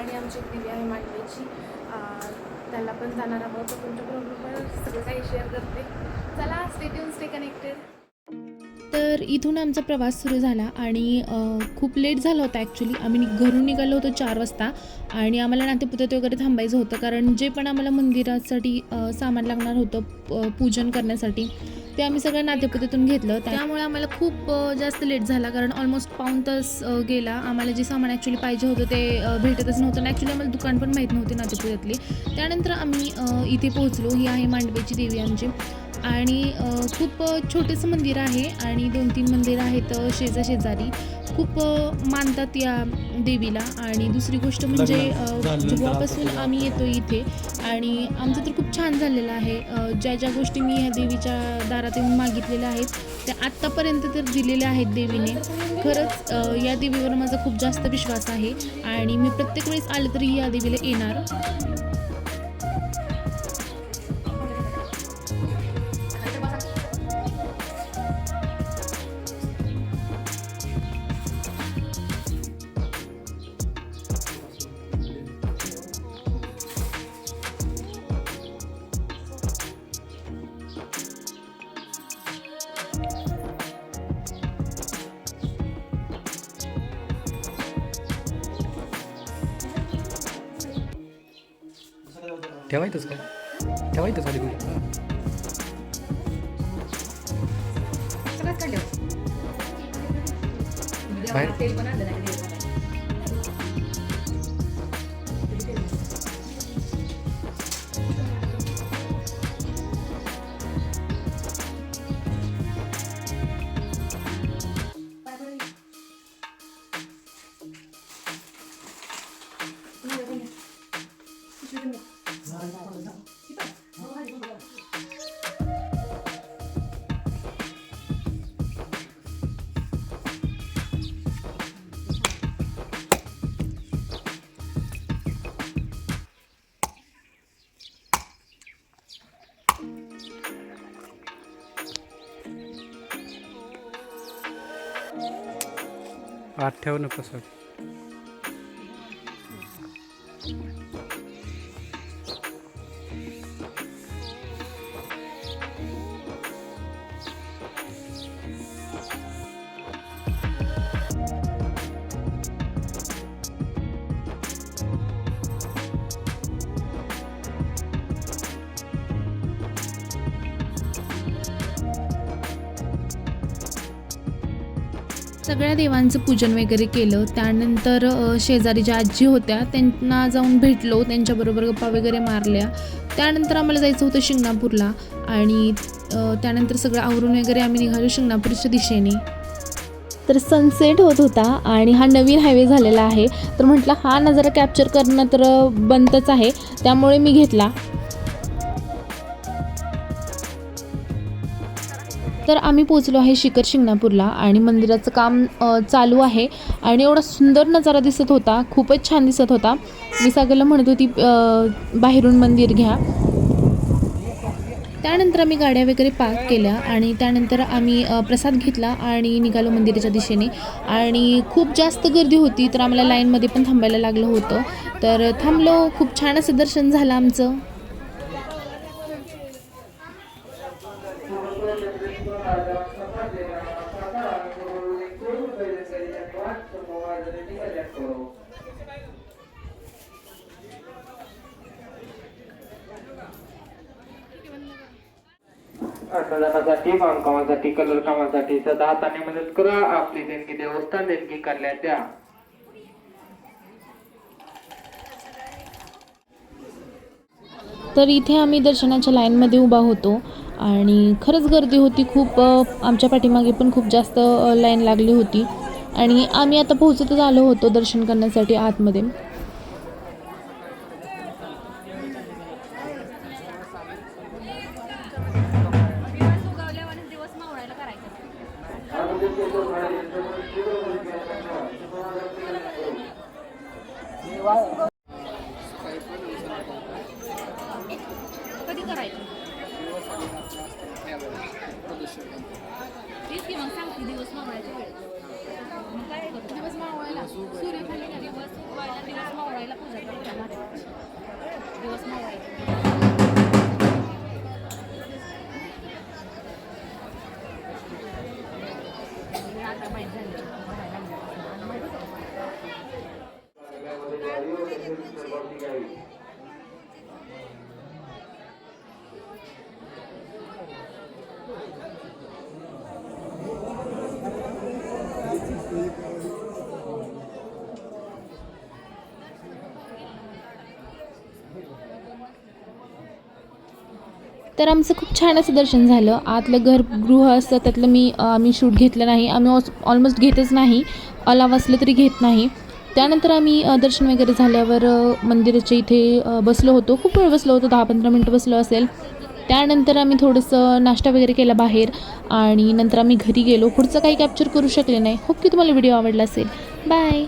आणि आमची एक दिवी आहे मांडवीची, त्याला पण जाणार आहोत. तर तुमच्याबरोबर सगळं काही शेअर करते. चला, स्टे ट्यून, स्टे कनेक्टेड. तर इथून आमचा प्रवास सुरू झाला आणि खूप लेट झाला होता. ॲक्च्युली आम्ही घरून निघालो होतो 4 वाजता आणि आम्हाला नातेपुत्यात वगैरे थांबायचं होतं, कारण जे पण आम्हाला मंदिरासाठी सामान लागणार होतं पूजन करण्यासाठी, ते आम्ही सगळं नातेपुत्यातून घेतलं. त्यामुळे आम्हाला खूप जास्त लेट झाला, कारण ऑलमोस्ट पाऊण तास गेला. आम्हाला जे सामान ॲक्च्युली पाहिजे होतं ते भेटतच नव्हतं आणि ॲक्च्युली आम्हाला दुकान पण माहीत नव्हती नातेपुत्यातली. त्यानंतर आम्ही इथे पोहोचलो. ही आहे मांडवेची देवी आमची आणि खूप छोटेसं मंदिर आहे आणि 2-3 मंदिरं आहेत शेजारी. खूप मानतात या देवीला. आणि दुसरी गोष्ट म्हणजे जेव्हापासून आम्ही येतो इथे आणि आमचं तर खूप छान झालेलं आहे. ज्या गोष्टी मी ह्या देवीच्या दारात येऊन मागितलेल्या आहेत त्या आत्तापर्यंत तर दिलेल्या आहेत देवीने. खरंच या देवीवर माझा खूप जास्त विश्वास आहे आणि मी प्रत्येक वेळेस आले तरी या देवीला येणार. ठेवायचंच का? ठेवायचंच आधी बाहेर. आत ठेव नको सर. सगळ्या देवांचं पूजन वगैरे केलं. त्यानंतर शेजारी ज्या आजी होत्या त्यांना जाऊन भेटलो, त्यांच्याबरोबर गप्पा वगैरे मारल्या. त्यानंतर आम्हाला जायचं होतं शिंगणापूरला आणि त्यानंतर सगळं आवरून वगैरे आम्ही निघालो शिंगणापूरच्या दिशेने. तर सनसेट होत होता आणि हा नवीन हायवे झालेला आहे, तर म्हटलं हा नजारा कॅप्चर करणं तर बनतच आहे, त्यामुळे मी घेतला. तर आम्ही पोचलो आहे शिखर शिंगणापूरला आणि मंदिराचं काम चालू आहे आणि एवढा सुंदर नजारा दिसत होता, खूपच छान दिसत होता. मी सगळ्याला म्हणत होती बाहेरून मंदिर घ्या. त्यानंतर आम्ही गाड्या वगैरे पार्क केल्या आणि त्यानंतर आम्ही प्रसाद घेतला आणि निघालो मंदिराच्या दिशेने. आणि खूप जास्त गर्दी होती, तर आम्हाला लाईनमध्ये पण थांबायला लागलं होतं. तर थांबलो, खूप छान असं दर्शन झालं आमचं. अन्नदानासाठी, बांधकामासाठी, कलर कामासाठी सदा हाताने मदत करा. आपली देणगी देवस्थान देणगी करण्यात द्या. तर इथे आम्ही दर्शनाच्या लाईनमध्ये उभा होतो आणि खरंच गर्दी होती खूप. आमच्या पाठीमागे पण खूप जास्त लाईन लागली होती आणि आम्ही आता पोहोचतच आलो होतो दर्शन करण्यासाठी आतमध्ये. कधी करायचं तेच की मग सांगते दिवस मावळायच्या वेळेस मग काय दिवस मावळायला सूर्य खाली दिवस उगवायला दिवस मावळायला दिवस मावळायचे. आता माहीत झालं बघायला लागलं. माहिती होतं. तर आमचं खूप छान असं दर्शन झालं. आतलं गर्भगृह असतं त्यातलं आम्ही शूट घेतलं नाही. आम्ही ऑलमोस्ट घेतच नाही, अलाव असलं तरी घेत नाही. त्यानंतर आम्ही दर्शन वगैरे झाल्यावर मंदिराच्या इथे बसलो होतो. खूप वेळ बसलो होतो, 10-15 मिनटं बसलो असेल. त्यानंतर आम्ही थोडंसं नाश्ता वगैरे केला बाहेर आणि नंतर आम्ही घरी गेलो. पुढचं काही कॅप्चर करू शकले नाही. होप की तुम्हाला व्हिडिओ आवडला असेल. बाय.